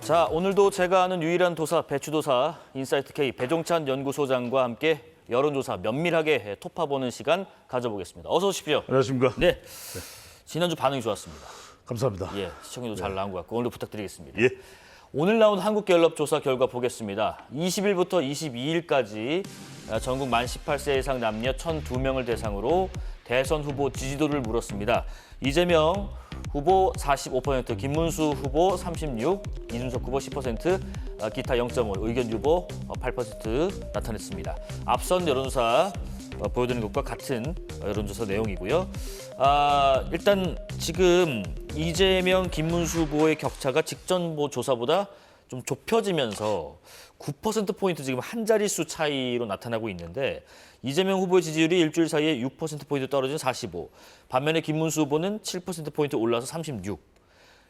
자, 오늘도 제가 아는 유일한 도사, 배추도사 인사이트 K 배종찬 연구소장과 함께 여론조사 면밀하게 톱파보는 시간 가져보겠습니다. 어서 오십시오. 안녕하십니까. 네, 지난주 반응이 좋았습니다. 감사합니다. 예, 시청률도 잘 나온 것 같고 오늘도 부탁드리겠습니다. 예. 오늘 나온 한국갤럽 조사 결과 보겠습니다. 20일부터 22일까지 전국 만 18세 이상 남녀 1,002명을 대상으로 대선 후보 지지도를 물었습니다. 이재명 후보 45%, 김문수 후보 36%, 이준석 후보 10%, 기타 0.5, 의견 유보 8% 나타냈습니다. 앞선 여론조사 보여드린 것과 같은 여론조사 내용이고요. 일단 지금 이재명, 김문수 후보의 격차가 직전 조사보다 좀 좁혀지면서 9%포인트 지금 한 자릿수 차이로 나타나고 있는데 이재명 후보의 지지율이 일주일 사이에 6%포인트 떨어진 45, 반면에 김문수 후보는 7%포인트 올라서 36.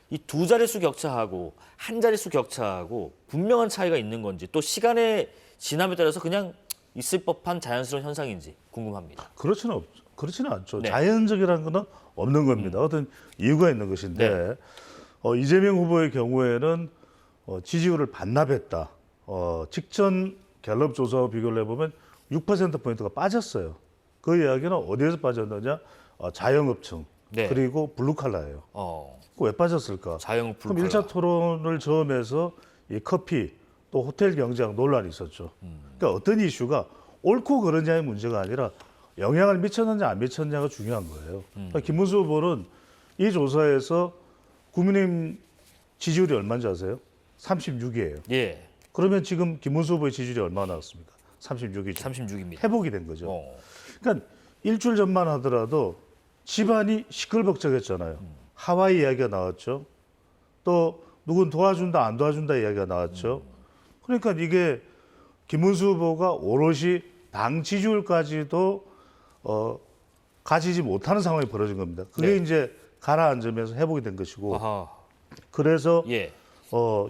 이 두 자릿수 격차하고 한 자릿수 격차하고 분명한 차이가 있는 건지 또 시간의 지남에 따라서 그냥 있을 법한 자연스러운 현상인지 궁금합니다. 그렇지는 않죠. 네. 자연적이라는 건 없는 겁니다. 어떤 이유가 있는 것인데 이재명 후보의 경우에는 지지율을 반납했다. 직전 갤럽 조사와 비교를 해보면 6%포인트가 빠졌어요. 그 이야기는 어디에서 빠졌느냐? 자영업층 네. 그리고 블루칼라예요. 왜 빠졌을까? 자영업 그럼 블루칼라. 1차 토론을 처음 해서 이 커피 또 호텔 경제학 논란이 있었죠. 그러니까 어떤 이슈가 옳고 그르냐의 문제가 아니라 영향을 미쳤느냐 안 미쳤느냐가 중요한 거예요. 그러니까 김문수 후보는 이 조사에서 국민의힘 지지율이 얼마인지 아세요? 36이에요. 예, 그러면 지금 김문수 후보의 지지율이 얼마나 나왔습니까? 36이죠. 36입니다. 회복이 된 거죠. 그러니까 일주일 전만 하더라도 집안이 시끌벅적했잖아요. 하와이 이야기가 나왔죠. 또 누군 도와준다 안 도와준다 이야기가 나왔죠. 그러니까 이게 김문수 후보가 오롯이 당 지지율까지도 가지지 못하는 상황이 벌어진 겁니다. 그게 네. 이제 가라앉으면서 회복이 된 것이고 아하. 그래서 예,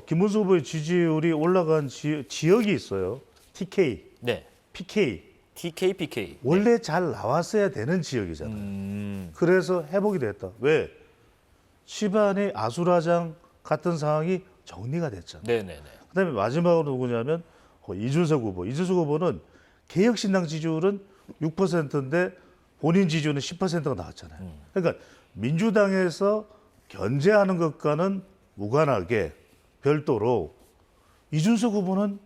김문수 후보의 지지율이 올라간 지역이 있어요. TK, 네. PK. TK, PK. 원래 잘 나왔어야 되는 지역이잖아요. 그래서 회복이 됐다. 왜? 집안의 아수라장 같은 상황이 정리가 됐잖아요. 네네네. 그다음에 마지막으로 누구냐면 이준석 후보. 이준석 후보는 개혁신당 지지율은 6%인데 본인 지지율은 10%가 나왔잖아요. 그러니까 민주당에서 견제하는 것과는 무관하게 별도로 이준석 후보는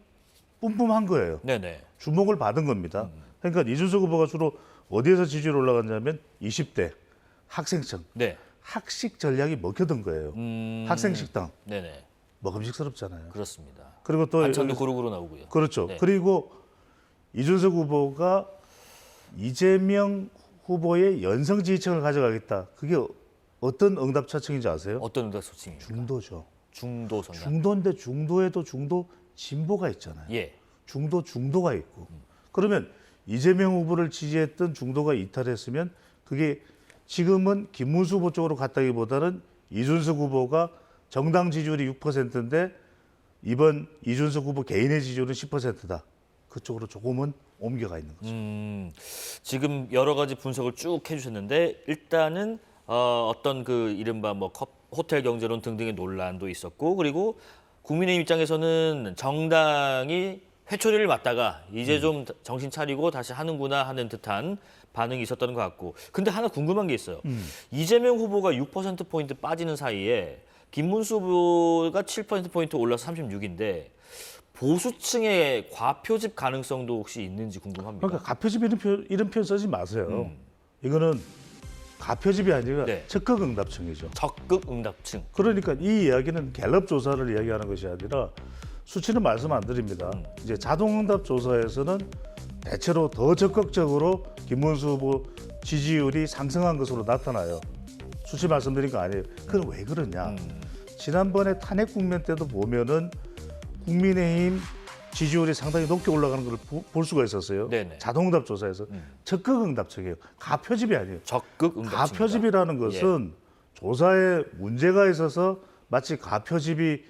뿜뿜한 거예요. 네네. 주목을 받은 겁니다. 그러니까 이준석 후보가 주로 어디에서 지지율이 올라갔냐면 20대 학생층. 네. 학식 전략이 먹혀든 거예요. 학생 식당 네네. 먹음직스럽잖아요. 그렇습니다. 그리고 또 반찬도 고루고루 나오고요. 그렇죠. 네. 그리고 이준석 후보가 이재명 후보의 연성 지지층을 가져가겠다. 그게 어떤 응답차층인지 아세요? 어떤 응답 소칭입니까? 중도죠. 중도 성향. 중도인데 중도에도 중도 진보가 있잖아요. 예. 중도가 있고. 그러면 이재명 후보를 지지했던 중도가 이탈했으면 그게 지금은 김문수 후보 쪽으로 갔다기보다는 이준석 후보가 정당 지지율이 6%인데 이번 이준석 후보 개인의 지지율은 10%다. 그쪽으로 조금은 옮겨가 있는 거죠. 지금 여러 가지 분석을 쭉 해주셨는데 일단은 어떤 그 이른바 뭐 호텔 경제론 등등의 논란도 있었고 그리고 국민의 입장에서는 정당이 회초리를 맞다가 이제 좀 정신 차리고 다시 하는구나 하는 듯한 반응이 있었던 것 같고 근데 하나 궁금한 게 있어요. 이재명 후보가 6%포인트 빠지는 사이에 김문수 후보가 7%포인트 올라서 36인데 보수층의 과표집 가능성도 혹시 있는지 궁금합니다. 그러니까 가표집 이런 표현 쓰지 마세요. 이거는 가표집이 아니라 네. 적극 응답층이죠. 적극 응답층. 그러니까 이 이야기는 갤럽 조사를 이야기하는 것이 아니라 수치는 말씀 안 드립니다. 이제 자동응답 조사에서는 대체로 더 적극적으로 김문수 후보 지지율이 상승한 것으로 나타나요. 수치 말씀드린 거 아니에요. 그건 왜 그러냐? 지난번에 탄핵 국면 때도 보면은 국민의힘 지지율이 상당히 높게 올라가는 걸 볼 수가 있었어요. 네네. 자동응답 조사에서 적극 응답층이에요. 가표집이 아니에요. 적극 응답층. 가표집이라는 것은 조사에 문제가 있어서 마치 가표집이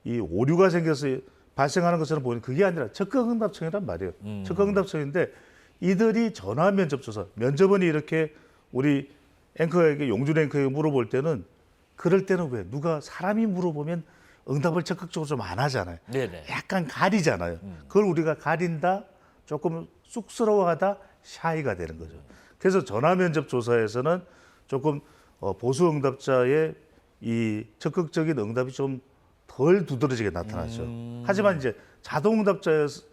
이 오류가 생겨서 발생하는 것처럼 보이는 그게 아니라 적극응답층이란 말이에요. 적극응답층인데 이들이 전화 면접 조사, 면접원이 이렇게 우리 앵커에게 용준 앵커에게 물어볼 때는 그럴 때는 왜 누가 사람이 물어보면 응답을 적극적으로 좀 안 하잖아요. 네네. 약간 가리잖아요. 그걸 우리가 가린다, 조금 쑥스러워하다, 샤이가 되는 거죠. 그래서 전화면접 조사에서는 조금 보수 응답자의 이 적극적인 응답이 좀 덜 두드러지게 나타났죠. 하지만 이제 자동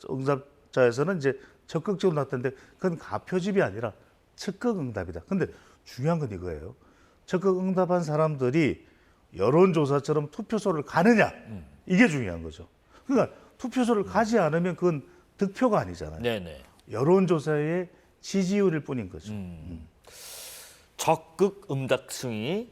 응답자에서는 이제 적극적으로 나타났는데 그건 가표집이 아니라 적극 응답이다. 근데 중요한 건 이거예요. 적극 응답한 사람들이 여론조사처럼 투표소를 가느냐, 이게 중요한 거죠. 그러니까 투표소를 가지 않으면 그건 득표가 아니잖아요. 네네. 여론조사의 지지율일 뿐인 거죠. 적극 응답승이라는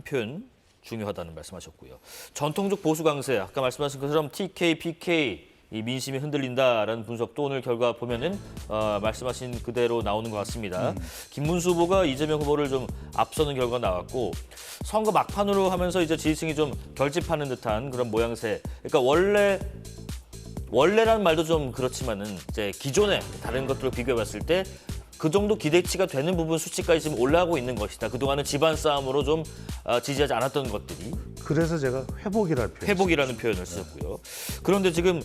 표현 중요하다는 말씀하셨고요. 전통적 보수 강세, 아까 말씀하신 것처럼 TK, PK, 이 민심이 흔들린다라는 분석도 오늘 결과 보면은 말씀하신 그대로 나오는 것 같습니다. 김문수 후보가 이재명 후보를 좀 앞서는 결과가 나왔고 선거 막판으로 하면서 이제 지지층이 좀 결집하는 듯한 그런 모양새. 그러니까 원래라는 말도 좀 그렇지만은 이제 기존에 다른 것들을 비교해봤을 때 그 정도 기대치가 되는 부분 수치까지 지금 올라가고 있는 것이다. 그동안은 집안 싸움으로 좀 지지하지 않았던 것들이 그래서 제가 회복이라는 표현. 회복이라는 표현을 쓰셨고요. 그런데 지금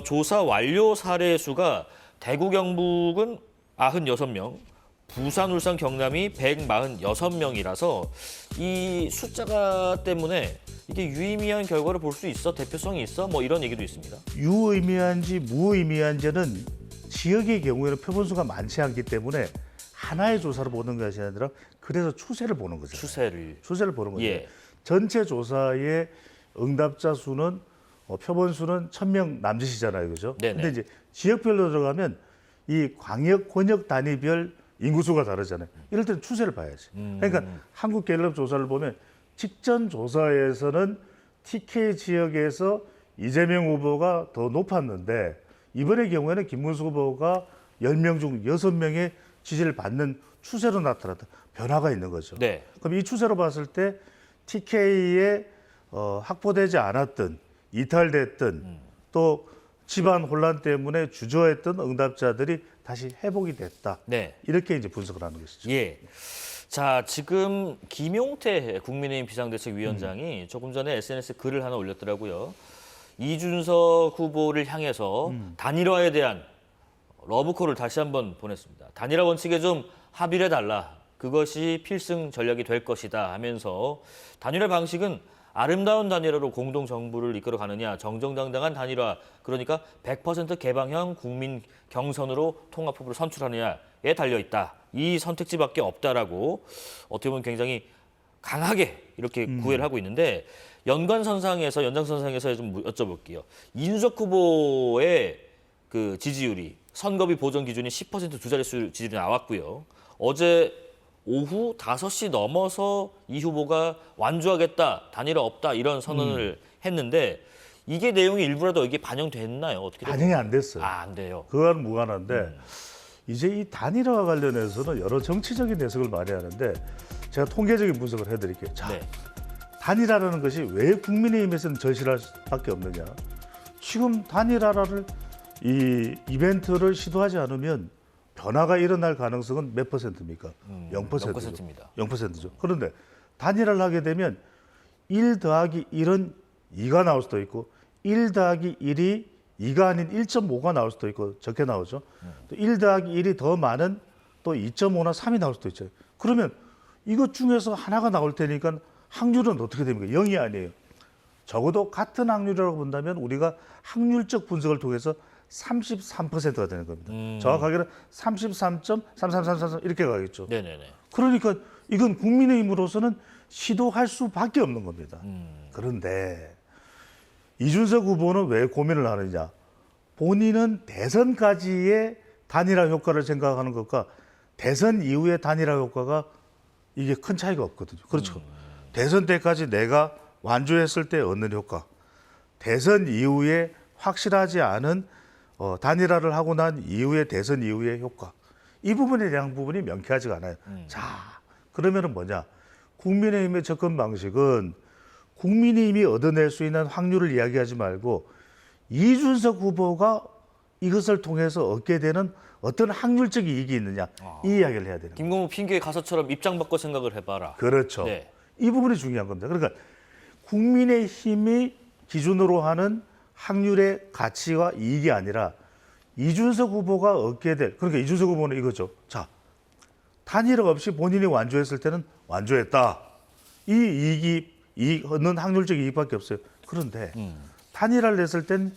조사 완료 사례 수가 대구 경북은 96명, 부산 울산 경남이 146명이라서 이 숫자가 때문에 이게 유의미한 결과를 볼 수 있어? 대표성이 있어? 뭐 이런 얘기도 있습니다. 유의미한지 무의미한지는 지역의 경우에는 표본수가 많지 않기 때문에 하나의 조사를 보는 것이 아니라 그래서 추세를 보는 거죠. 추세를 보는 거죠. 예. 전체 조사의 응답자 수는 표본수는 1000명 남짓이잖아요. 그죠? 네네. 근데 이제 지역별로 들어가면 이 광역, 권역 단위별 인구수가 다르잖아요. 이럴 때는 추세를 봐야지. 그러니까 한국갤럽 조사를 보면 직전 조사에서는 TK 지역에서 이재명 후보가 더 높았는데 이번의 경우에는 김문수 후보가 10명 중 6명의 지지를 받는 추세로 나타났다. 변화가 있는 거죠. 네. 그럼 이 추세로 봤을 때 TK에 확보되지 않았던, 이탈됐던 또 집안 혼란 때문에 주저했던 응답자들이 다시 회복이 됐다. 네. 이렇게 이제 분석을 하는 것이죠. 예. 자, 지금 김용태 국민의힘 비상대책위원장이 조금 전에 SNS에 글을 하나 올렸더라고요. 이준석 후보를 향해서 단일화에 대한 러브콜을 다시 한번 보냈습니다. 단일화 원칙에 좀 합의를 해달라. 그것이 필승 전략이 될 것이다 하면서 단일화 방식은 아름다운 단일화로 공동 정부를 이끌어 가느냐, 정정당당한 단일화, 그러니까 100% 개방형 국민 경선으로 통합 후보를 선출하느냐에 달려 있다. 이 선택지밖에 없다라고 어떻게 보면 굉장히 강하게 이렇게 구애를 하고 있는데 연장선상에서 좀 여쭤볼게요. 이준석 후보의 그 지지율이 선거비 보전 기준이 10% 두 자릿수 지지율이 나왔고요. 어제 오후 5시 넘어서 이 후보가 완주하겠다, 단일화 없다 이런 선언을 했는데 이게 내용이 일부라도 이게 반영됐나요? 어떻게 반영이 안 됐어요. 안 돼요. 그거와는 무관한데 이제 이 단일화와 관련해서는 여러 정치적인 해석을 많이 하는데 제가 통계적인 분석을 해드릴게요. 자, 네. 단일화라는 것이 왜 국민의힘에서는 절실할 수밖에 없느냐. 지금 단일화를 이 이벤트를 시도하지 않으면 변화가 일어날 가능성은 몇 퍼센트입니까? 0%죠. 0%입니다. 0%죠. 그런데 단일화를 하게 되면 1 더하기 1은 2가 나올 수도 있고 1 더하기 1이 2가 아닌 1.5가 나올 수도 있고 적게 나오죠. 또 1 더하기 1이 더 많은 또 2.5나 3이 나올 수도 있죠. 그러면 이것 중에서 하나가 나올 테니까 확률은 어떻게 됩니까? 0이 아니에요. 적어도 같은 확률이라고 본다면 우리가 확률적 분석을 통해서 33%가 되는 겁니다. 정확하게는 33.33333 이렇게 가겠죠. 네네네. 그러니까 이건 국민의힘으로서는 시도할 수밖에 없는 겁니다. 그런데 이준석 후보는 왜 고민을 하느냐? 본인은 대선까지의 단일화 효과를 생각하는 것과 대선 이후의 단일화 효과가 이게 큰 차이가 없거든요. 그렇죠. 대선 때까지 내가 완주했을 때 얻는 효과, 대선 이후에 확실하지 않은 단일화를 하고 난 이후에 대선 이후의 효과, 이 부분에 대한 부분이 명쾌하지가 않아요. 자, 그러면은 뭐냐? 국민의힘의 접근 방식은 국민의힘이 얻어낼 수 있는 확률을 이야기하지 말고 이준석 후보가 이것을 통해서 얻게 되는 어떤 확률적 이익이 있느냐, 이 이야기를 해야 되는 거예요. 김건모 핑계 가서처럼 입장 바꿔 생각을 해봐라. 그렇죠. 네. 이 부분이 중요한 겁니다. 그러니까 국민의힘이 기준으로 하는 확률의 가치와 이익이 아니라 이준석 후보가 얻게 될, 그러니까 이준석 후보는 이거죠. 자, 단일화 없이 본인이 완주했을 때는 완주했다. 이 얻는 확률적 이익밖에 없어요. 그런데 단일화를 했을 땐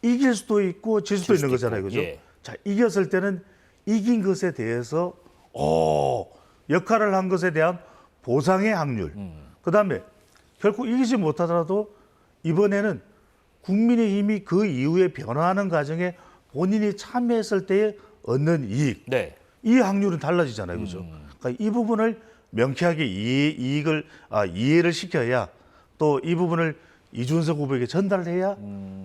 이길 수도 있고 질 수도 있는 거잖아요. 그죠? 예. 자, 이겼을 때는 이긴 것에 대해서 역할을 한 것에 대한 보상의 확률. 그다음에 결코 이기지 못하더라도 이번에는 국민의힘이 그 이후에 변화하는 과정에 본인이 참여했을 때에 얻는 이익. 네. 이 확률은 달라지잖아요. 그죠? 그러니까 이 부분을 명쾌하게 이해를 시켜야 또 이 부분을 이준석 후보에게 전달해야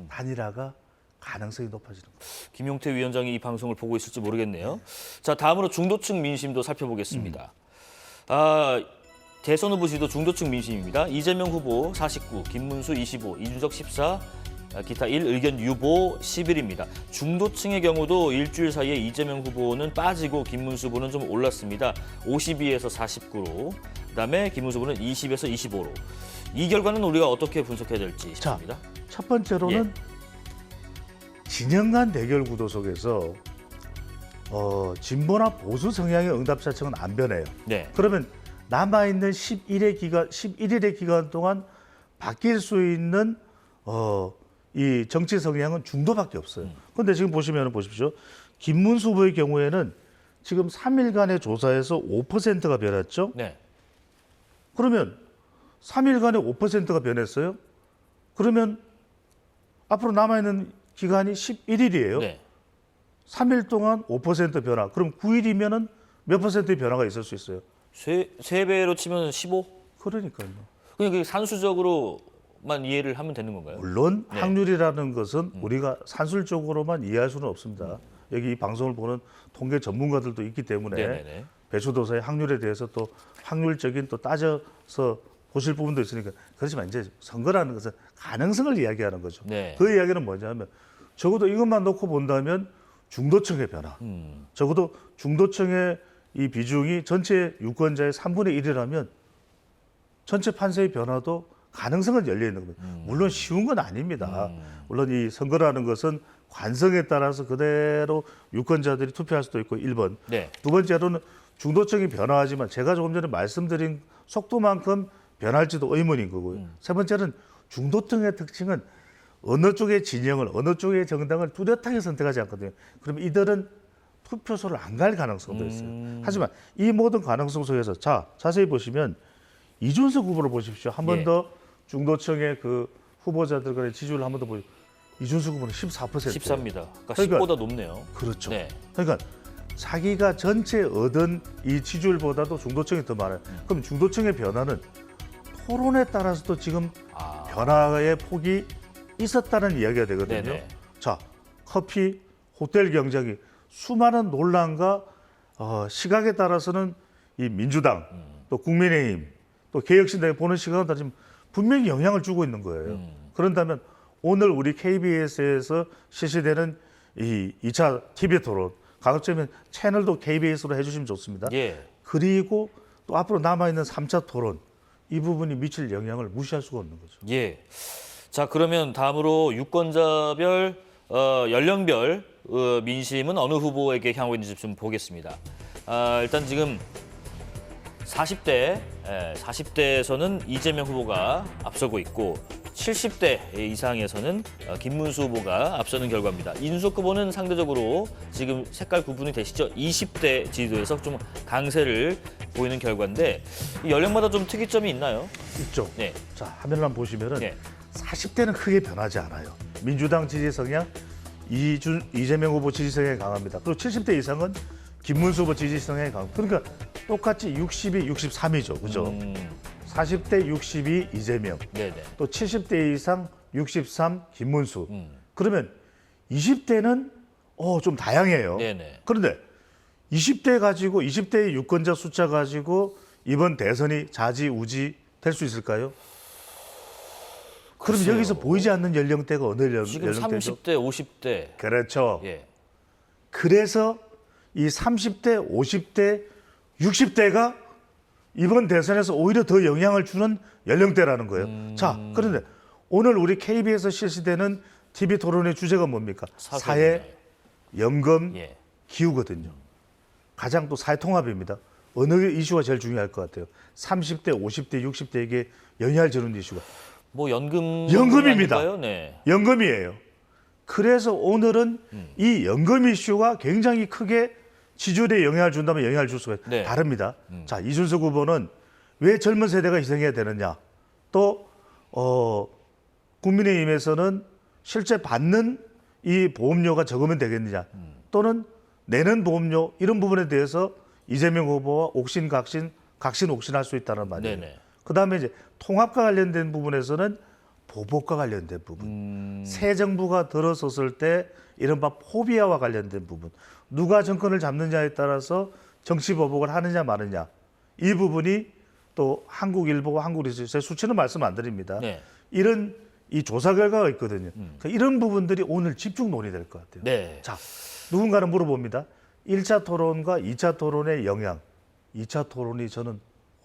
단일화가 가능성이 높아지는 거예요. 김용태 위원장이 이 방송을 보고 있을지 모르겠네요. 자, 다음으로 중도층 민심도 살펴보겠습니다. 대선 후보 지도 중도층 민심입니다. 이재명 후보 49, 김문수 25, 이준석 14, 기타 1, 의견 유보 11입니다. 중도층의 경우도 일주일 사이에 이재명 후보는 빠지고 김문수 후보는 좀 올랐습니다. 52에서 49로, 그다음에 김문수 후보는 20에서 25로. 이 결과는 우리가 어떻게 분석해야 될지 싶습니다. 첫 번째로는 진영 간 대결 구도 속에서 진보나 보수 성향의 응답자층은 안 변해요. 네. 그러면 남아있는 11일의 기간 동안 바뀔 수 있는 이 정치 성향은 중도밖에 없어요. 그런데 지금 보십시오. 김문수 후보의 경우에는 지금 3일간의 조사에서 5%가 변했죠. 네. 그러면 3일간에 5%가 변했어요. 그러면 앞으로 남아있는 기간이 11일이에요. 네. 3일 동안 5% 변화. 그럼 9일이면은 몇 퍼센트의 변화가 있을 수 있어요? 세 배로 치면 15? 그러니까요. 그냥 그게 산수적으로만 이해를 하면 되는 건가요? 물론 네. 확률이라는 것은 우리가 산술적으로만 이해할 수는 없습니다. 여기 이 방송을 보는 통계 전문가들도 있기 때문에 네네네. 배수도사의 확률에 대해서 또 확률적인 또 따져서 보실 부분도 있으니까 그렇지만 이제 선거라는 것은 가능성을 이야기하는 거죠. 네. 그 이야기는 뭐냐면 적어도 이것만 놓고 본다면 중도층의 변화. 적어도 중도층의 이 비중이 전체 유권자의 3분의 1이라면 전체 판세의 변화도 가능성은 열려 있는 겁니다. 물론 쉬운 건 아닙니다. 물론 이 선거라는 것은 관성에 따라서 그대로 유권자들이 투표할 수도 있고 1번. 네. 두 번째로는 중도층이 변화하지만 제가 조금 전에 말씀드린 속도만큼 변할지도 의문인 거고요. 세 번째는 중도층의 특징은 어느 쪽의 진영을 어느 쪽의 정당을 뚜렷하게 선택하지 않거든요. 그럼 이들은 투표소를 안 갈 가능성도 있어요. 하지만 이 모든 가능성 속에서 자세히 보시면 이준석 후보를 보십시오. 한 번 더 중도층의 그 후보자들 간의 지지율을 한 번 더 보십시오. 이준석 후보는 14%. 14입니다. 그러니까 그러니까 10보다 높네요. 그렇죠. 네. 그러니까 자기가 전체 얻은 이 지지율보다도 중도층이 더 많아요. 그럼 중도층의 변화는 토론에 따라서도 지금 변화의 폭이 있었다는 이야기가 되거든요. 네네. 자, 커피, 호텔 경쟁이 수많은 논란과 시각에 따라서는 이 민주당, 또 국민의힘, 또 개혁신당이 보는 시각은 다 지금 분명히 영향을 주고 있는 거예요. 그런다면 오늘 우리 KBS에서 실시되는 이 2차 TV 토론, 가급적이면 채널도 KBS로 해주시면 좋습니다. 예. 그리고 또 앞으로 남아있는 3차 토론, 이 부분이 미칠 영향을 무시할 수가 없는 거죠. 예. 자, 그러면 다음으로 유권자별, 연령별 민심은 어느 후보에게 향하고 있는지 좀 보겠습니다. 일단 지금 40대에서는 이재명 후보가 앞서고 있고 70대 이상에서는 김문수 후보가 앞서는 결과입니다. 이준석 후보는 상대적으로 지금 색깔 구분이 되시죠? 20대 지지도에서 좀 강세를 보이는 결과인데 이 연령마다 좀 특이점이 있나요? 있죠. 네. 자, 화면을 한번 보시면은 네. 40대는 크게 변하지 않아요. 민주당 지지 성향, 이재명 후보 지지 성향이 강합니다. 그리고 70대 이상은 김문수 후보 지지 성향이 강합니다. 그러니까 똑같이 62, 63이죠. 그죠? 40대 62 이재명, 네네. 또 70대 이상 63 김문수. 그러면 20대는 좀 다양해요. 네네. 그런데 20대 가지고 20대의 유권자 숫자 가지고 이번 대선이 좌지우지 될 수 있을까요? 그럼 글쎄요. 여기서 보이지 않는 연령대가 어느 지금 연령대죠? 30대, 50대. 그렇죠. 예. 그래서 이 30대, 50대, 60대가 이번 대선에서 오히려 더 영향을 주는 연령대라는 거예요. 자, 그런데 오늘 우리 KBS에서 실시되는 TV 토론의 주제가 뭡니까? 사회, 연금, 예. 기후거든요. 가장 또 사회 통합입니다. 어느 이슈가 제일 중요할 것 같아요? 30대, 50대, 60대에게 영향을 주는 이슈가 뭐 연금입니다. 아닐까요? 네. 연금이에요. 그래서 오늘은 이 연금 이슈가 굉장히 크게 지지율에 영향을 준다면 영향을 줄 수가 네. 다릅니다. 자, 이준석 후보는 왜 젊은 세대가 희생해야 되느냐? 또 국민의힘에서는 실제 받는 이 보험료가 적으면 되겠느냐? 또는 내는 보험료 이런 부분에 대해서 이재명 후보와 각신옥신할 수 있다는 말이에요. 네네. 그다음에 이제 통합과 관련된 부분에서는 보복과 관련된 부분, 새 정부가 들어섰을 때 이른바 포비아와 관련된 부분, 누가 정권을 잡느냐에 따라서 정치 보복을 하느냐 마느냐, 이 부분이 또 한국일보와 한국리서치, 제 수치는 말씀 안 드립니다. 네. 이런 이 조사 결과가 있거든요. 그러니까 이런 부분들이 오늘 집중 논의될 것 같아요. 네. 자, 누군가는 물어봅니다. 1차 토론과 2차 토론의 영향, 2차 토론이 저는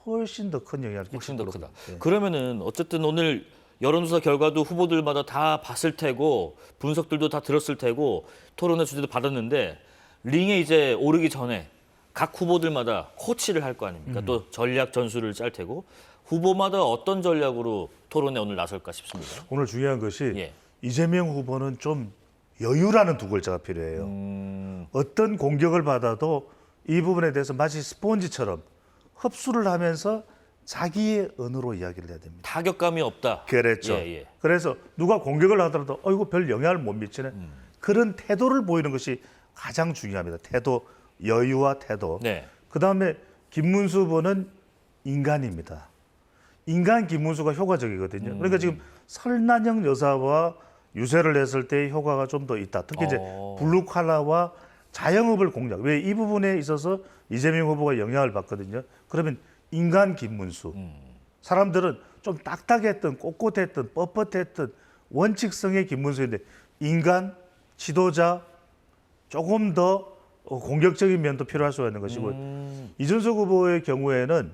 훨씬 더 큰 영향을 훨씬 더 크다. 네. 그러면은 어쨌든 오늘 여론조사 결과도 후보들마다 다 봤을 테고 분석들도 다 들었을 테고 토론의 주제도 받았는데 링에 이제 오르기 전에 각 후보들마다 코치를 할 거 아닙니까? 또 전략 전술을 짤 테고 후보마다 어떤 전략으로 토론에 오늘 나설까 싶습니다. 오늘 중요한 것이 예. 이재명 후보는 좀 여유라는 두 글자가 필요해요. 어떤 공격을 받아도 이 부분에 대해서 마치 스폰지처럼 흡수를 하면서 자기의 언어로 이야기를 해야 됩니다. 타격감이 없다. 그렇죠. 예, 예. 그래서 누가 공격을 하더라도 이거 별 영향을 못 미치네. 그런 태도를 보이는 것이 가장 중요합니다. 태도, 여유와 태도. 네. 그다음에 김문수 후보는 인간입니다. 인간 김문수가 효과적이거든요. 그러니까 지금 설난영 여사와 유세를 했을 때 효과가 좀 더 있다. 특히 이제 블루칼라와 자영업을 공략. 왜 이 부분에 있어서 이재명 후보가 영향을 받거든요. 그러면 인간 김문수. 사람들은 좀 딱딱했던, 꼿꼿했던, 뻣뻣했던 원칙성의 김문수인데 인간, 지도자, 조금 더 공격적인 면도 필요할 수가 있는 것이고 이준석 후보의 경우에는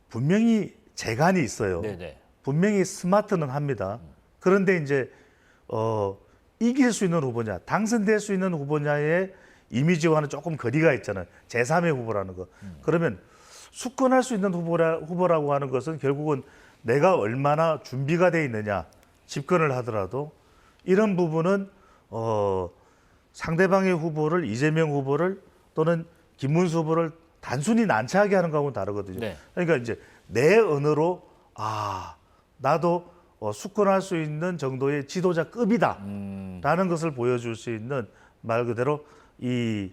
분명히 재간이 있어요. 네네. 분명히 스마트는 합니다. 그런데 이제 이길 수 있는 후보냐, 당선될 수 있는 후보냐의 이미지와는 조금 거리가 있잖아요. 제3의 후보라는 거. 그러면 숙권할 수 있는 후보라고 하는 것은 결국은 내가 얼마나 준비가 돼 있느냐, 집권을 하더라도 이런 부분은 상대방의 후보를 이재명 후보를 또는 김문수 후보를 단순히 난처하게 하는 거하고는 다르거든요. 네. 그러니까 이제 내 언어로 나도 숙권할 수 있는 정도의 지도자급이다라는 것을 보여줄 수 있는 말 그대로 이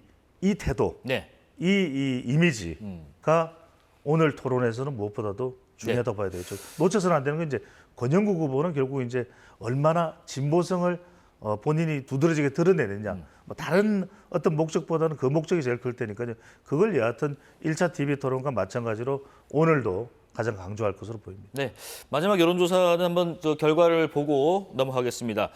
태도, 네. 이 이미지가 오늘 토론에서는 무엇보다도 중요하다고 봐야 되겠죠. 놓쳐서는 안 되는 건 이제 권영국 후보는 결국 이제 얼마나 진보성을 본인이 두드러지게 드러내느냐. 뭐 다른 어떤 목적보다는 그 목적이 제일 클 테니까요. 그걸 여하튼 1차 TV 토론과 마찬가지로 오늘도 가장 강조할 것으로 보입니다. 네, 마지막 여론조사는 한번 저 결과를 보고 넘어가겠습니다.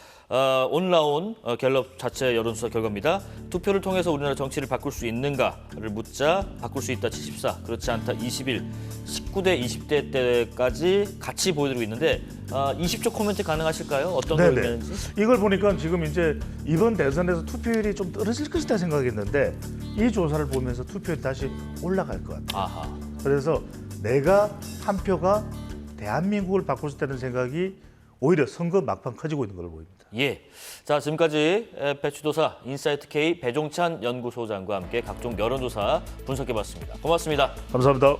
오늘 나온 갤럽 자체 여론조사 결과입니다. 투표를 통해서 우리나라 정치를 바꿀 수 있는가를 묻자 바꿀 수 있다 74, 그렇지 않다 21, 19대 20대 때까지 같이 보여드리고 있는데 20초 코멘트 가능하실까요? 어떤 걸 의미하는지? 이걸 보니까 지금 이제 이번 대선에서 투표율이 좀 떨어질 것이다 생각했는데 이 조사를 보면서 투표율이 다시 올라갈 것 같아요. 아하. 그래서 내가 한 표가 대한민국을 바꿀 수 있다는 생각이 오히려 선거 막판 커지고 있는 걸로 보입니다. 예. 자, 지금까지 배추도사 인사이트 K 배종찬 연구소장과 함께 각종 여론조사 분석해봤습니다. 고맙습니다. 감사합니다.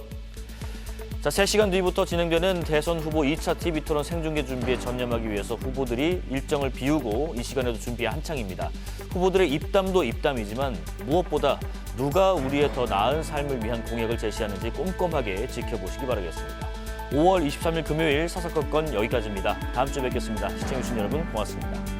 자, 3시간 뒤부터 진행되는 대선 후보 2차 TV 토론 생중계 준비에 전념하기 위해서 후보들이 일정을 비우고 이 시간에도 준비 한창입니다. 후보들의 입담도 입담이지만 무엇보다 누가 우리의 더 나은 삶을 위한 공약을 제시하는지 꼼꼼하게 지켜보시기 바라겠습니다. 5월 23일 금요일 사사건건 여기까지입니다. 다음 주에 뵙겠습니다. 시청해주신 여러분 고맙습니다.